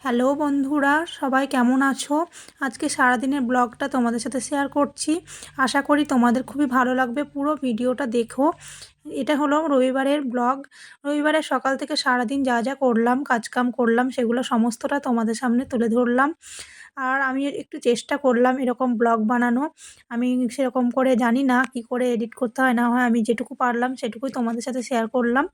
Hello বন্ধুরা, সবাই কেমন আছো? আজকে সারাদিনের ব্লগটা তোমাদের সাথে শেয়ার করছি। আশা করি তোমাদের খুবই ভালো লাগবে, পুরো ভিডিওটা দেখো। এটা হলো রবিবারের ব্লগ। রবিবারের সকাল থেকে সারাদিন যা যা করলাম, কাজকাম করলাম, সেগুলো সমস্তটা তোমাদের সামনে তুলে ধরলাম। আর আমি একটু চেষ্টা করলাম এরকম ব্লগ বানানো। আমি সেরকম করে জানি না কি করে এডিট করতে হয় না হয়, আমি যেটুকু পারলাম সেটুকুই তোমাদের সাথে শেয়ার করলাম।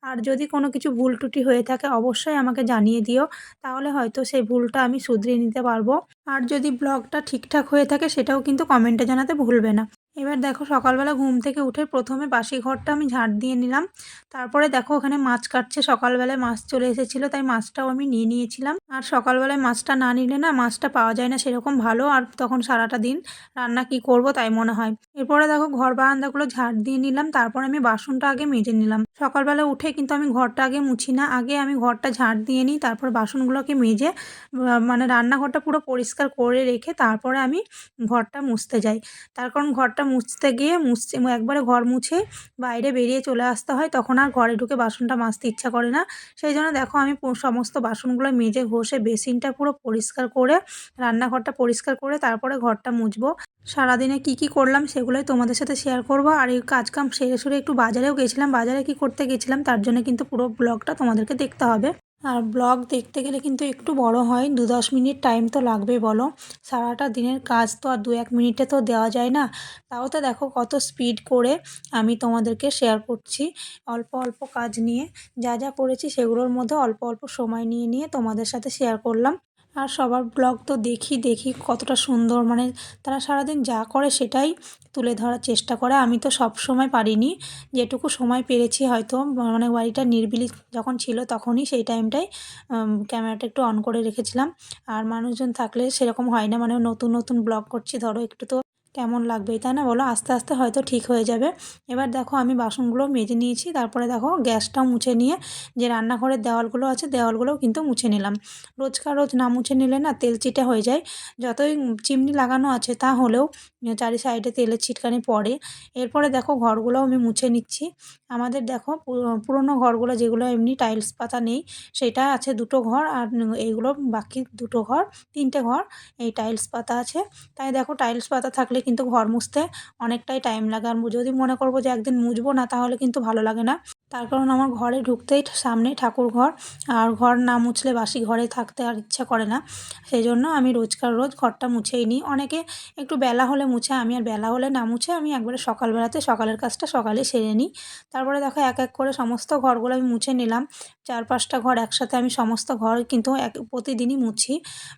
আর যদি কোনো কিছু ভুল ত্রুটি হয়ে থাকে অবশ্যই আমাকে জানিয়ে দিও, তাহলে হয়তো সেই ভুলটা আমি শুধরিয়ে নিতে পারবো। আর যদি ব্লগটা ঠিকঠাক হয়ে থাকে সেটাও কিন্তু কমেন্টে জানাতে ভুলবে না। এবার দেখো, সকালবেলা ঘুম থেকে উঠে প্রথমে বাসি ঘরটা আমি ঝাড় দিয়ে নিলাম। তারপরে দেখো ওখানে মাছ কাটছে, সকালবেলায় মাছ চলে এসেছিলো তাই মাছটাও আমি নিয়ে নিয়েছিলাম। আর সকালবেলায় মাছটা না নিলে না, মাছটা পাওয়া যায় না সেরকম ভালো, আর তখন সারাটা দিন রান্না কি করব তাই মনে হয়। এরপরে দেখো ঘর বারান্দাগুলো ঝাড় দিয়ে নিলাম, তারপর আমি বাসনটা আগে মেজে নিলাম। সকালবেলা উঠে কিন্তু আমি ঘরটা আগে মুছি না, আগে আমি ঘরটা ঝাড় দিয়ে নিই, তারপর বাসনগুলোকে মেজে মানে রান্নাঘরটা পুরো পরিষ্কার করে রেখে তারপরে আমি ঘরটা মুছতে যাই। তার কারণ ঘরটা মুছতে গিয়ে একবারে ঘর মুছে বাইরে বেরিয়ে চলে আসতে হয়, তখন আর ঘরে ঢুকে বাসনটা মাজতে ইচ্ছা করে না। সেই জন্য দেখো আমি সমস্ত বাসনগুলো মেজে ঘষে বেসিনটা পুরো পরিষ্কার করে, রান্নাঘরটা পরিষ্কার করে তারপরে ঘরটা মুছবো। সারাদিনে কি কি করলাম সেগুলোই তোমাদের সাথে শেয়ার করব। আর এই কাজকাম সেরে সুরে একটু বাজারেও গেছিলাম, বাজারে কি করতে গেছিলাম তার জন্য কিন্তু পুরো ব্লগটা তোমাদেরকে দেখতে হবে। আর ব্লগ দেখতে গেলে কিন্তু একটু বড় হয়, 2-10 মিনিট টাইম তো লাগবেই বলো। সারাটা দিনের কাজ তো আর 2-1 মিনিটে তো দেওয়া যায় না। তাও তো দেখো কত স্পিড করে আমি তোমাদেরকে শেয়ার করছি, অল্প অল্প কাজ নিয়ে যা যা করেছি সেগুলোর মধ্যে অল্প অল্প সময় নিয়ে নিয়ে তোমাদের সাথে শেয়ার করলাম। আর সবার ব্লগ তো দেখি দেখি কতটা সুন্দর, মানে তারা সারাদিন যা করে সেটাই তুলে ধরার চেষ্টা করে। আমি তো সব সময় পারিনি, যেটুকু সময় পেরেছি হয়তো, মানে বাড়িটা নিরিবিলি যখন ছিল তখনই সেই টাইমটাই ক্যামেরাটা একটু অন করে রেখেছিলাম। আর মানুষজন থাকলে সেরকম হয় না, মানে নতুন নতুন ব্লগ করছি ধরো, একটু তো কেমন লাগবেই তাই না বলো। আস্তে আস্তে হয়তো ঠিক হয়ে যাবে। এবার দেখো আমি বাসনগুলো মেজে নিয়েছি, তারপরে দেখো গ্যাসটাও মুছে নিয়ে যে রান্নাঘরের দেওয়ালগুলো আছে দেওয়ালগুলোও কিন্তু মুছে নিলাম। রোজকার রোজ না মুছে নিলে না তেল চিটে হয়ে যায়। যতই চিমনি লাগানো আছে তা হলেও চারি সাইডে তেলের ছিটকানি পড়ে। এরপরে দেখো ঘরগুলোও আমি মুছে নিচ্ছি। আমাদের দেখো পুরোনো ঘরগুলো যেগুলো এমনি টাইলস পাতা নেই, সেটা আছে 2টো ঘর, আর এইগুলো বাকি 2টো ঘর, 3টে ঘর এই টাইলস পাতা আছে। তাই দেখো টাইলস পাতা থাকলে কিন্তু ঘর মুছতে অনেকটাই টাইম লাগে। আর যদি মনে করবো যে একদিন মুছবো না তাহলে কিন্তু ভালো লাগে না। তার কারণ আমার ঘরে ঢুকতেই সামনেই ঠাকুর ঘর, আর ঘর না মুছলে বাসি ঘরে থাকতে আর ইচ্ছা করে না। সেই জন্য আমি রোজকার রোজ ঘরটা মুছেই নিই। অনেকে একটু বেলা হলে মুছে, আমি আর বেলা হলে না মুছে আমি একবারে সকালবেলাতে সকালের কাজটা সকালে সেরে নিই। তারপরে দেখো এক এক করে সমস্ত ঘরগুলো আমি মুছে নিলাম। 4-5টা ঘর একসাথে আমি সমস্ত ঘর কিন্তু প্রতিদিনই মুছি,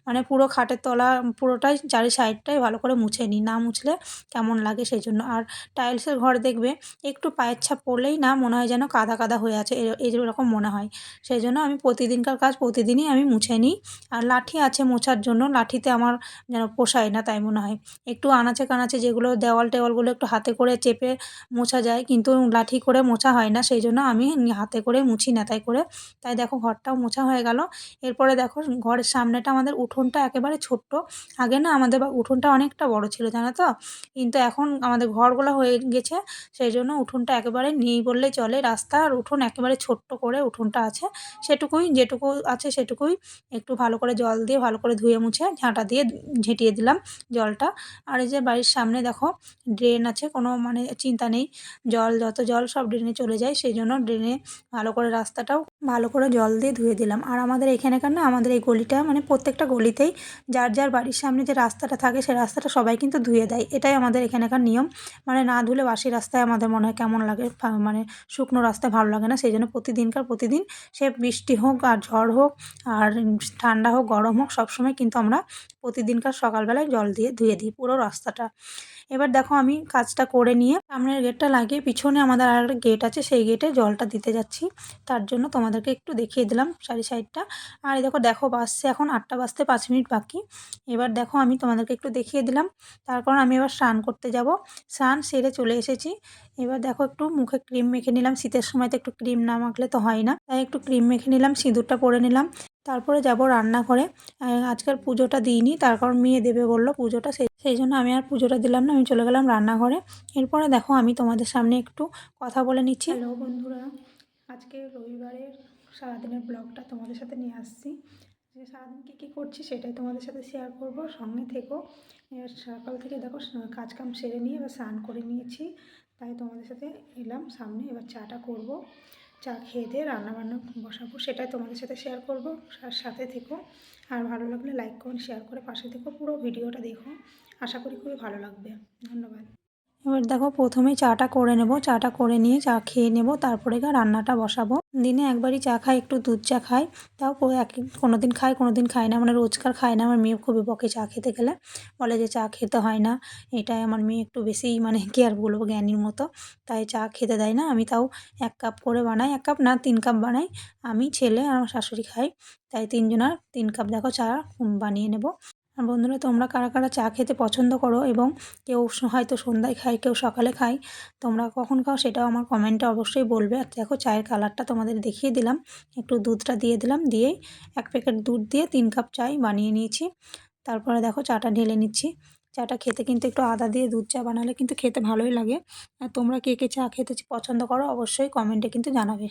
মানে পুরো খাটের তলা পুরোটাই চারি সাইডটাই ভালো করে মুছে নিই, না মুছলে কেমন লাগে সেই জন্য। আর টাইলসের ঘর দেখবে একটু পায়ের ছাপ পড়লেই না মনে হয় যেন কাদা কাদা হয়ে আছে, এরকম মনে হয়। সেই জন্য আমি প্রতিদিনকার কাজ প্রতিদিনই আমি মুছে নিই। আর লাঠি আছে মোছার জন্য, লাঠিতে আমার যেন পোষায় না তাই মনে হয়। একটু আনাচে কানাচে যেগুলো দেওয়াল টেওয়ালগুলো একটু হাতে করে চেপে মোছা যায়, কিন্তু লাঠি করে মোছা হয় না, সেই জন্য আমি হাতে করে মুছি নেতাই করে। তাই দেখো ঘরটাও মোছা হয়ে গেল। এরপরে দেখো ঘরের সামনেটা আমাদের উঠোনটা একেবারে ছোট্ট। আগে না আমাদের উঠোনটা অনেকটা বড় ছিল জানো তো, কিন্তু এখন আমাদের ঘরগুলো হয়ে গেছে, সেই জন্য উঠোনটা একেবারে নেই বললেই চলে। রাস্তা আর উঠোন একেবারে ছোট্ট করে উঠোনটা আছে, সেটুকুই যেটুকু আছে সেটুকুই একটু ভালো করে জল দিয়ে ভালো করে ধুয়ে মুছে ঝাঁটা দিয়ে ঝেঁটিয়ে দিলাম জলটা। আর এই যে বাড়ির সামনে দেখো ড্রেন আছে, কোনো মানে চিন্তা নেই, যত জল সব ড্রেনে চলে যায়, সেই জন্য ড্রেনে ভালো করে রাস্তাটাও ভালো করে জল দিয়ে ধুয়ে দিলাম। আর আমাদের এখানেকার না, আমাদের এই গলিটা মানে প্রত্যেকটা গলিতেই যার যার বাড়ির সামনে যে রাস্তাটা থাকে সেই রাস্তাটা সবাই কিন্তু ধুয়ে দেয়, এটাই আমাদের এখানেকার নিয়ম। মানে না ধুলে বাসি রাস্তায় আমাদের মনে হয় কেমন লাগে, মানে শুকনো রাস্তায় ভালো লাগে না, সেই জন্য প্রতিদিনকার প্রতিদিন সে বৃষ্টি হোক আর ঝড় হোক আর ঠান্ডা হোক গরম হোক সবসময় কিন্তু আমরা প্রতিদিনকার সকালবেলায় জল দিয়ে ধুয়ে দিই পুরো রাস্তাটা। এবার দেখো আমি কাজটা করে নিয়ে সামনের গেটটা লাগিয়ে পিছনে আমাদের আর একটা গেট আছে, সেই গেটে জলটা দিতে যাচ্ছি। তার জন্য তোমাদেরকে একটু দেখিয়ে দিলাম চারি সাইডটা। আর এই দেখো দেখো বাজছে এখন 8টা বাজতে 5 মিনিট বাকি। এবার দেখো আমি তোমাদেরকে একটু দেখিয়ে দিলাম, তার কারণ আমি এবার স্নান করতে যাব। স্নান সেরে চলে এসেছি। এবার দেখো একটু মুখে ক্রিম মেখে নিলাম, শীতের সময় তো একটু ক্রিম না মাখলে তো হয় না, তাই একটু ক্রিম মেখে নিলাম, সিঁদুরটা পরে নিলাম। তারপরে যাব রান্নাঘরে। আজকের পুজোটা দিইনি, তার কারণ মেয়ে দেবে বললো পুজোটা, সেই জন্য আমি আর পুজোটা দিলাম না, আমি চলে গেলাম রান্নাঘরে। এরপরে দেখো আমি তোমাদের সামনে একটু কথা বলে নিচ্ছি। হ্যালো বন্ধুরা, আজকে রবিবারের সারাদিনের ব্লগটা তোমাদের সাথে নিয়ে আসছি। যে সারাদিন কী করছি সেটাই তোমাদের সাথে শেয়ার করব, সঙ্গে থেকো। এবার সকাল থেকে দেখো কাজ কাম সেরে নিয়ে এবার স্নান করে নিয়েছি, তাই তোমাদের সাথে এলাম সামনে। এবার চাটা করব, চা খেয়ে দিয়ে রান্নাবান্না বসাবো, সেটাই তোমাদের সাথে শেয়ার করব। সাথে থেকো, আর ভালো লাগলে লাইক কমেন্ট শেয়ার করে পাশে থেকো, পুরো ভিডিওটা দেখো, আশা করি খুবই ভালো লাগবে। ধন্যবাদ। এবার দেখো প্রথমেই চাটা করে নেব, চাটা করে নিয়ে চা খেয়ে নেব, তারপরে রান্নাটা বসাবো। দিনে একবারই চা খাই, একটু দুধ চা খাই, তাও কোনো দিন খাই কোনো দিন খাই না, মানে রোজকার খাই না। আমার মেয়ে খুবই বকে চা খেতে গেলে, বলে যে চা খেতে হয় না। এটাই আমার মেয়ে একটু বেশিই মানে কি আর বলবো, জ্ঞানীর মতো, তাই চা খেতে দেয় না। আমি তাও 1 কাপ করে বানাই, 1 কাপ না 3 কাপ বানাই। আমি, ছেলে আর আমার শাশুড়ি খাই, তাই 3 জনের 3 কাপ দেখো চা বানিয়ে নেব। আর বন্ধুরা, তোমরা কারা কারা চা খেতে পছন্দ করো এবং কেউ হয়তো সন্ধ্যায় খায়, কেউ সকালে খায়, তোমরা কখন খাও সেটাও আমার কমেন্টে অবশ্যই বলবে। আর দেখো চায়ের কালারটা তোমাদের দেখিয়ে দিলাম, একটু দুধটা দিয়ে দিলাম, দিয়েই 1 প্যাকেট দুধ দিয়ে 3 কাপ চাই বানিয়ে নিয়েছি। তারপরে দেখো চাটা ঢেলে নিচ্ছি। চাটা খেতে কিন্তু একটু আদা দিয়ে দুধ চা বানালে কিন্তু খেতে ভালোই লাগে। আর তোমরা কে কে চা খেতে পছন্দ করো অবশ্যই কমেন্টে কিন্তু জানাবে।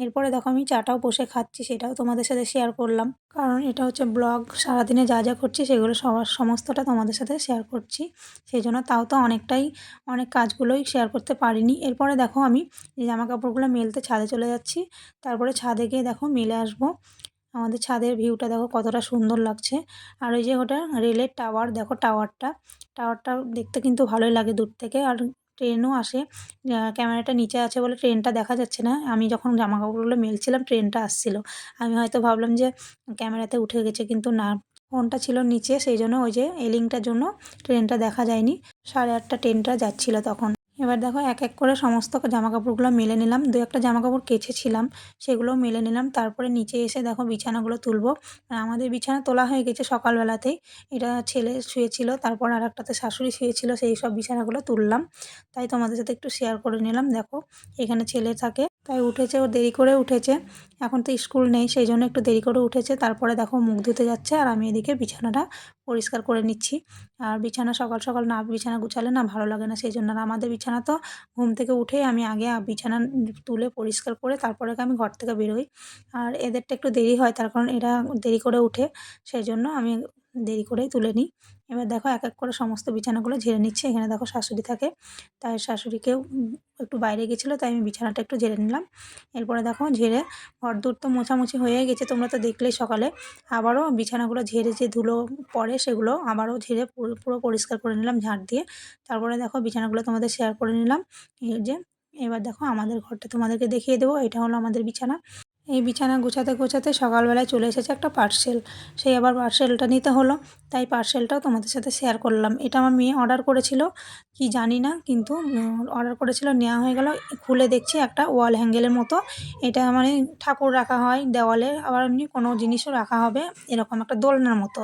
এরপরে দেখো আমি চাটাও বসে খাচ্ছি, সেটাও তোমাদের সাথে শেয়ার করলাম, কারণ এটা হচ্ছে ব্লগ, সারাদিনে যা যা করছি সেগুলো সমস্তটা তোমাদের সাথে শেয়ার করছি, সেই জন্য তাও তো অনেক কাজগুলোই শেয়ার করতে পারিনি। এরপরে দেখো আমি এই জামাকাপড়গুলো মেলতে ছাদে চলে যাচ্ছি, তারপরে ছাদে গিয়ে দেখো মেলে আসবো। আমাদের ছাদের ভিউটা দেখো কতটা সুন্দর লাগছে। আর ওই যে ওটা রেলের টাওয়ার, দেখো টাওয়ারটা দেখতে কিন্তু ভালোই লাগে দূর থেকে। আর ট্রেনও আসে, ক্যামেরাটা নিচে আছে বলে ট্রেনটা দেখা যাচ্ছে না। আমি যখন জামাকাপড়গুলো মেলছিলাম ট্রেনটা আসছিল, আমি হয়তো ভাবলাম যে ক্যামেরাতে উঠে গেছে, কিন্তু না, ফোনটা ছিল নিচে, সেই জন্য ওই যে এলিংটার জন্য ট্রেনটা দেখা যায়নি। 8:30 ট্রেনটা যাচ্ছিল তখন। এবার দেখো এক এক করে সমস্ত জামাকাপড়গুলো মেলে নিলাম, 2-1টা জামাকাপড় কেচেছিলাম, সেগুলোও মেলে নিলাম। তারপরে নিচে এসে দেখো বিছানাগুলো তুলবো। আর আমাদের বিছানা তোলা হয়ে গেছে সকালবেলাতেই, এটা ছেলে শুয়েছিল, তারপর আরেকটাতে শাশুড়ি শুয়েছিল, সেই সব বিছানাগুলো তুললাম, তাই তোমাদের সাথে একটু শেয়ার করে নিলাম। দেখো এখানে ছেলে থাকে, তাই উঠেছে, ও দেরি করে উঠেছে, এখন তো স্কুল নেই সেই জন্য একটু দেরি করে উঠেছে। তারপরে দেখো মুখ ধুতে যাচ্ছে, আর আমি এদিকে বিছানাটা পরিষ্কার করে নিচ্ছি। আর বিছানা সকাল সকাল না বিছানা গুছালে না ভালো লাগে না, সেই জন্য। আর আমাদের বিছানা তো ঘুম থেকে উঠেই আমি আগে বিছানা তুলে পরিষ্কার করে তারপরে আমি ঘর থেকে বেরোই। আর এদেরটা একটু দেরি হয়, তার কারণ এরা দেরি করে উঠে, সেই জন্য আমি দেরি করেই তুলে নিই। এবার দেখো এক এক করে সমস্ত বিছানাগুলো ঝেড়ে নিচ্ছি। এখানে দেখো শাশুড়ি থাকে, তাই শাশুড়িকেও একটু বাইরে গেছিলো, তাই আমি বিছানাটা একটু ঝেড়ে নিলাম। এরপরে দেখো ঝেড়ে ঘরদোর তো মোছামুছি হয়ে গেছে, তোমরা তো দেখলেই সকালে। আবারও বিছানাগুলো ঝেড়ে যে ধুলো পড়ে সেগুলো আবারও ঝেড়ে পুরো পরিষ্কার করে নিলাম ঝাঁট দিয়ে। তারপরে দেখো বিছানাগুলো তোমাদের শেয়ার করে নিলাম। এই যে এবার দেখো আমাদের ঘরটা তোমাদেরকে দেখিয়ে দেবো, এটা হলো আমাদের বিছানা। এই বিছানা গোছাতে গোছাতে সকালবেলায় চলে এসেছে একটা পার্সেল, সেই আবার পার্সেলটা নিতে হলো, তাই পার্সেলটাও তোমাদের সাথে শেয়ার করলাম। এটা আমার মেয়ে অর্ডার করেছিল, কি জানি না, কিন্তু অর্ডার করেছিল, নেওয়া হয়ে গেল। খুলে দেখছি একটা ওয়াল হ্যাঙ্গেলের মতো, এটা মানে ঠাকুর রাখা হয় দেওয়ালে, আবার এমনি কোনো জিনিসও রাখা হবে, এরকম একটা দোলনার মতো,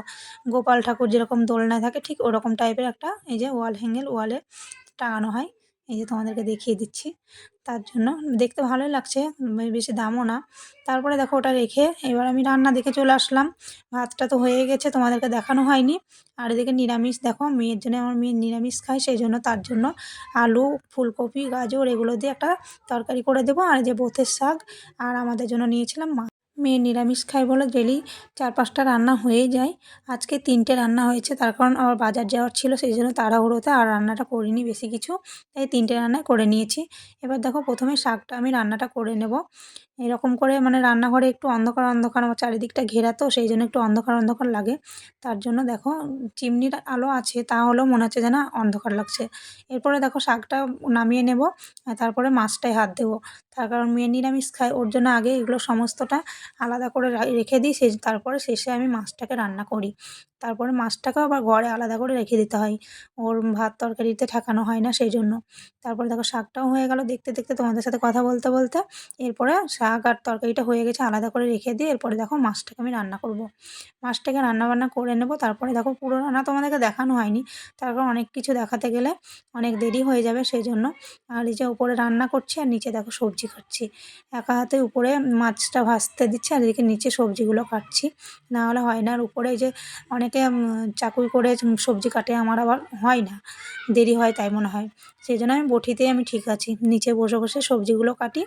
গোপাল ঠাকুর যেরকম দোলনায় থাকে ঠিক ওরকম টাইপের একটা, এই যে ওয়াল হ্যাঙ্গেল, ওয়ালে টাঙানো হয়। এই যে তোমাদেরকে দেখিয়ে দিচ্ছি, তার জন্য দেখতে ভালোই লাগছে, বেশি দামও না। তারপরে দেখো ওটা রেখে এবার আমি রান্না দেখে চলে আসলাম। ভাতটা তো হয়ে গেছে, তোমাদেরকে দেখানো হয়নি। আর এদিকে নিরামিষ, দেখো মেয়ের জন্য, আমার মেয়ে নিরামিষ খায়, সেই জন্য তার জন্য আলু, ফুলকপি, গাজর এগুলো দিয়ে একটা তরকারি করে দেবো। আর যে বেতের শাক, আর আমাদের জন্য নিয়েছিলাম মাছ। মেয়ে নিরামিষ খায় বলে ডেলি 4-5টা রান্না হয়েই যায়। আজকে 3টে রান্না হয়েছে, তার কারণ আবার বাজার যাওয়ার ছিল, সেই জন্য তাড়াহুড়োতে আর রান্নাটা করিনি বেশি কিছু, তাই 3টে রান্নাই করে নিয়েছি। এবার দেখো প্রথমে শাকটা আমি রান্নাটা করে নেব। এরকম করে মানে রান্নাঘরে একটু অন্ধকার অন্ধকার, আমার চারিদিকটা ঘেরা তো, সেই জন্য একটু অন্ধকার অন্ধকার লাগে। তার জন্য দেখো চিমনির আলো আছে, তাহলেও মনে হচ্ছে যেন অন্ধকার লাগছে। এরপরে দেখো শাকটা নামিয়ে নেব, আর তারপরে মাছটায় হাত দেবো, তার কারণ মেয়ে নিরামিষ খায়, ওর জন্য আগে এগুলো সমস্তটা আলাদা করে রেখে দিই, তারপরে শেষে আমি মাছটাকে রান্না করি। তারপরে মাছটাকেও আবার ঘরে আলাদা করে রেখে দিতে হয়, ওর ভাত তরকারিতে ঠেকানো হয় না, সেই জন্য। তারপরে দেখো শাকটাও হয়ে গেল দেখতে দেখতে তোমাদের সাথে কথা বলতে বলতে। এরপরে শাক আর তরকারিটা হয়ে গেছে, আলাদা করে রেখে দিয়ে এরপরে দেখো মাছটাকে আমি রান্না করব। মাছটাকে রান্নাবান্না করে নেব, তারপরে দেখো পুরো রান্না তোমাদেরকে দেখানো হয়নি, তার কারণ অনেক কিছু দেখাতে গেলে অনেক দেরি হয়ে যাবে, সেই জন্য। আর এই যে উপরে রান্না করছি, আর নিচে দেখো সবজি কাটছি, একা হাতে উপরে মাছটা ভাজতে দিচ্ছি, আর এদিকে নিচে সবজিগুলো কাটছি, না হলে হয় না। আর উপরে এই যে অনেকে চাকুই করে সবজি কাটে, আমার আবার হয় না, দেরি হয় তাই মনে হয়, সেই জন্য আমি বঁটিতেই আমি ঠিক আছি, নিচে বসে বসে সবজিগুলো কাটি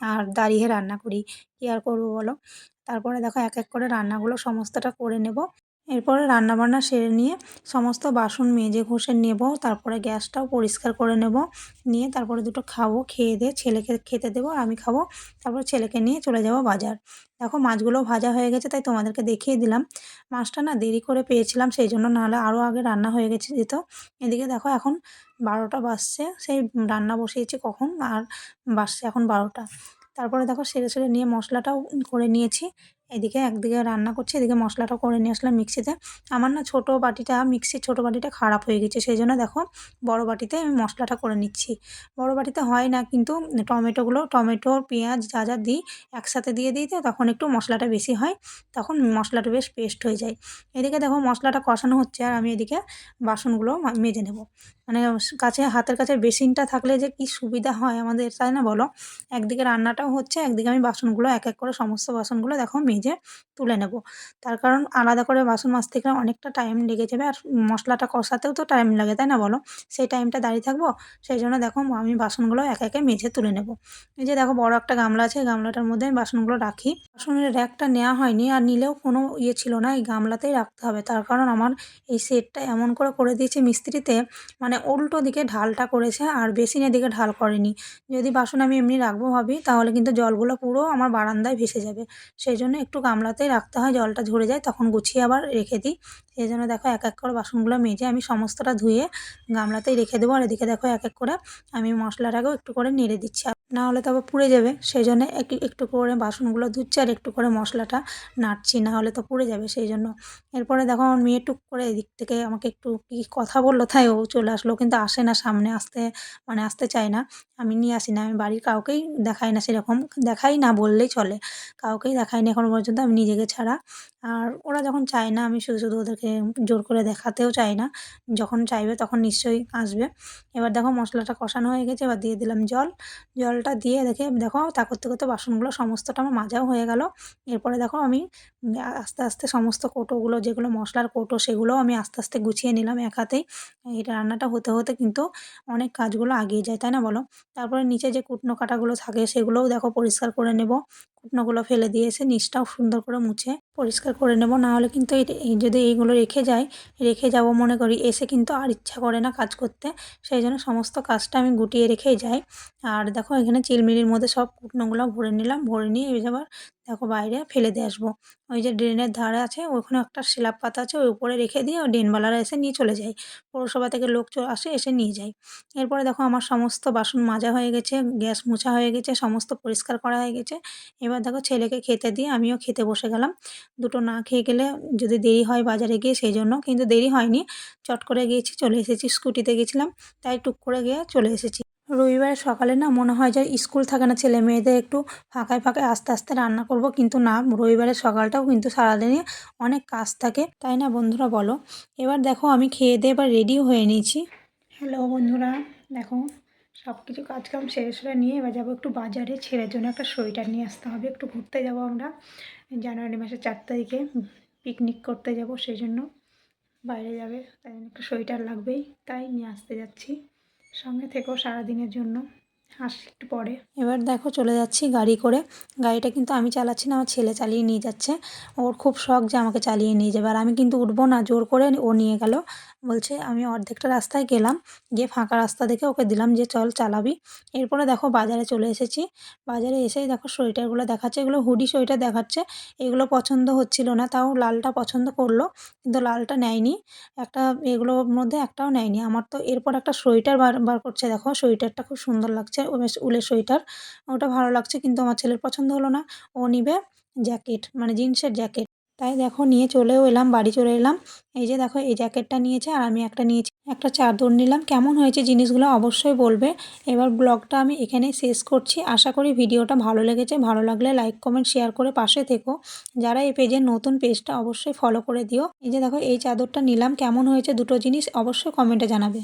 আর দাঁড়িয়ে রান্না করি, কী আর করবো বলো। তারপরে দেখো এক এক করে রান্নাগুলো সমস্তটা করে নেব। এরপরে রান্নাবান্না সেরে নিয়ে সমস্ত বাসন মেজে ঘষে নেব, তারপরে গ্যাসটাও পরিষ্কার করে নেব, নিয়ে তারপরে দুটো খাবো, খেয়ে দিয়ে ছেলেকে খেতে দেবো আর আমি খাবো, তারপর ছেলেকে নিয়ে চলে যাব বাজার। দেখো মাছগুলো ভাজা হয়ে গেছে তাই তোমাদেরকে দেখিয়ে দিলাম। মাছটা না দেরি করে পেয়েছিলাম সেই জন্য, নাহলে আরও আগে রান্না হয়ে গেছে যেত। এদিকে দেখো এখন 12টা বাজছে, সেই রান্না বসিয়েছি কখন আর বাজছে এখন 12টা। তারপরে দেখো সেরে সেরে নিয়ে মশলাটাও করে নিয়েছি। এদিকে একদিকে রান্না করছি, এদিকে মশলাটাও করে নিয়ে আসলাম মিক্সিতে। আমার না মিক্সির ছোটো বাটিটা খারাপ হয়ে গেছে, সেই জন্য দেখো বড় বাটিতে আমি মশলাটা করে নিচ্ছি। বড় বাটিতে হয় না কিন্তু টমেটো পেঁয়াজ যা যা দিই একসাথে দিয়ে দিই, তো তখন একটু মশলাটা বেশি হয়, তখন মশলাটা বেশ পেস্ট হয়ে যায়। এদিকে দেখো মশলাটা কষানো হচ্ছে আর আমি এদিকে বাসনগুলো মেজে নেব। মানে হাতের কাছে বেসিনটা থাকলে যে কি সুবিধা হয় আমাদের, তাই না বলো? একদিকে রান্নাটাও হচ্ছে, একদিকে আমি বাসনগুলো এক এক করে সমস্ত বাসনগুলো দেখো মেজে তুলে নেব। তার কারণ আলাদা করে বাসন মাজতে গেলে অনেকটা টাইম লেগে যাবে, আর মশলাটা কষাতেও তো টাইম লাগে, তাই না বলো? সেই টাইমটা দাঁড়িয়ে থাকবো, সেই জন্য দেখো আমি বাসনগুলো এক একে মেজে তুলে নেব। এই যে দেখো বড় একটা গামলা আছে, গামলাটার মধ্যে আমি বাসনগুলো রাখি। বাসনের র্যাকটা নেওয়া হয়নি, আর নিলেও কোনো ইয়ে ছিল না, এই গামলাতেই রাখতে হবে। তার কারণ আমার এই সেটটা এমন করে দিয়েছে মিস্ত্রিতে, মানে উল্টো দিকে ঢালটা করেছে আর বেসিনের দিকে ঢাল করেনি। যদি বাসন আমি এমনি রাখবো ভাবি তাহলে কিন্তু জলগুলো পুরো আমার বারান্দায় ভেসে যাবে, সেই জন্য একটু গামলাতেই রাখতে হয়, জলটা ঝরে যায় তখন গুছিয়ে আবার রেখে দিই। সেই জন্য দেখো এক এক করে বাসনগুলো মেজে আমি সমস্তটা ধুয়ে গামলাতেই রেখে দেবো। আর এদিকে দেখো এক এক করে আমি মশলাটাকেও একটু করে নেড়ে দিচ্ছি, না হলে তো আবার পুড়ে যাবে, সেই জন্য একটু করে বাসনগুলো ধুচ্ছি আর একটু করে মশলাটা নাড়ছি, না হলে তো পুড়ে যাবে সেই জন্য। এরপরে দেখো আমার মেয়ে টুক করে এদিক থেকে আমাকে একটু কী কথা বললো, তাই ও চলে আসলো, কিন্তু আসে না সামনে, আসতে চায় না। আমি নিয়ে আসি না, আমি বাড়ির কাউকেই দেখাই না, সেরকম দেখাই না বললেই চলে, কাউকেই দেখাইনি এখনো পর্যন্ত আমি নিজেকে ছাড়া। আর ওরা যখন চায় না আমি শুধু ওদেরকে জোর করে দেখাতেও চাই না, যখন চাইবে তখন নিশ্চয়ই আসবে। এবার দেখো মশলাটা কষানো হয়ে গেছে, এবার দিয়ে দিলাম জলটা দিয়ে দেখো তা করতে করতে বাসনগুলো সমস্তটা আমার মাজাও হয়ে গেল। এরপরে দেখো আমি আস্তে আস্তে সমস্ত কৌটোগুলো, যেগুলো মশলার কৌটো, সেগুলোও আমি আস্তে আস্তে গুছিয়ে নিলাম এক হাতেই। এই রান্নাটা হতে হতে কিন্তু অনেক কাজগুলো আগিয়ে যায়, তাই না বলো? তারপরে নিচে যে কুটনো কাটাগুলো থাকে সেগুলোও দেখো পরিষ্কার করে নেব। কুটনোগুলো ফেলে দিয়ে এসে নিচটাও সুন্দর করে মুছে পরিষ্কার করে নেব, না হলে কিন্তু যদি এইগুলো রেখে যাব মনে করি, এসে কিন্তু আর ইচ্ছা করে না কাজ করতে, সেই জন্য সমস্ত কাজটা আমি গুটিয়ে রেখেই যাই। আর দেখো এখানে চিলমিলির মধ্যে সব কুটনোগুলো ভরে নিলাম, ভরে নিয়ে আবার দেখো বাইরে ফেলে দিয়ে আসবো। ওই যে ড্রেনের ধারে আছে ওখানে একটা শিলাপ পাতা আছে, ওই উপরে রেখে দিয়ে ওই ড্রেনওয়ালারা এসে নিয়ে চলে যায়, পৌরসভা থেকে লোক আসে এসে নিয়ে যায়। এরপরে দেখো আমার সমস্ত বাসন মাজা হয়ে গেছে, গ্যাস মোছা হয়ে গেছে, সমস্ত পরিষ্কার করা হয়ে গেছে। এবার দেখো ছেলেকে খেতে দিয়ে আমিও খেতে বসে গেলাম। দুটো না খেয়ে গেলে যদি দেরি হয় বাজারে গিয়ে, সেই জন্য, কিন্তু দেরি হয়নি, চট করে গিয়েছি, চলে এসেছি, স্কুটিতে গেছিলাম তাই টুক করে গিয়ে চলে এসেছি। রবিবারের সকালে না মনে হয় যে স্কুল থাকে না ছেলে মেয়েদের, একটু ফাঁকায় ফাঁকায় আস্তে আস্তে রান্না করব, কিন্তু না, রবিবারের সকালটাও কিন্তু সারাদিনে অনেক কাজ থাকে, তাই না বন্ধুরা বলো? এবার দেখো আমি খেয়ে দিয়ে এবার রেডিও হয়ে নিয়েছি। হ্যালো বন্ধুরা, দেখো সব কিছু কাজকাম সেরে নিয়ে এবার যাবো একটু বাজারে, ছেলের জন্য একটা সোয়েটার নিয়ে আসতে হবে, একটু ঘুরতে যাব আমরা জানুয়ারি মাসের 4 তারিখে পিকনিক করতে যাব, সেই জন্য বাইরে যাবে, তাই জন্য একটু সোয়েটার লাগবেই, তাই নিয়ে আসতে যাচ্ছি। সঙ্গে থেকেও সারাদিনের জন্য, আসছি একটু পরে। এবার দেখো চলে যাচ্ছি গাড়ি করে, গাড়িটা কিন্তু আমি চালাচ্ছি না, আমার ছেলে চালিয়ে নিয়ে যাচ্ছে, ওর খুব শখ যে আমাকে চালিয়ে নিয়ে যাবে, আর আমি কিন্তু উঠবো না, জোর করে ও নিয়ে গেল, বলছে, আমি অর্ধেকটা রাস্তায় গেলাম, গিয়ে ফাঁকা রাস্তা দেখে ওকে দিলাম যে চল চালাবি। এরপরে দেখো বাজারে চলে এসেছি, বাজারে এসেই দেখো সোয়েটারগুলো দেখাচ্ছে, এগুলো হুডি সোয়েটার দেখাচ্ছে, এগুলো পছন্দ হচ্ছিল না, তাও লালটা পছন্দ করলো, কিন্তু লালটা নেয়নি, এগুলোর মধ্যে একটাও নেয়নি আমার। তো এরপর একটা সোয়েটার বার করছে, দেখো সোয়েটারটা খুব সুন্দর লাগছে, ও বেশ উলের সোয়েটার, ওটা ভালো লাগছে, কিন্তু আমার ছেলের পছন্দ হলো না, ও নিবে জ্যাকেট, মানে জিন্সের জ্যাকেট, তাই দেখো নিয়ে চলেও এলাম, বাড়ি চলে এলাম। এই যে দেখো এই জ্যাকেটটা নিয়েছে আর আমি একটা নিয়েছি, একটা চাদর নিলাম। কেমন হয়েছে জিনিসগুলো অবশ্যই বলবে। এবার ব্লগটা আমি এখানেই শেষ করছি, আশা করি ভিডিওটা ভালো লেগেছে, ভালো লাগলে লাইক কমেন্ট শেয়ার করে পাশে থেকো, যারা এই পেজের নতুন, পেজটা অবশ্যই ফলো করে দিও। এই যে দেখো এই চাদরটা নিলাম, কেমন হয়েছে দুটো জিনিস অবশ্যই কমেন্টে জানাবে।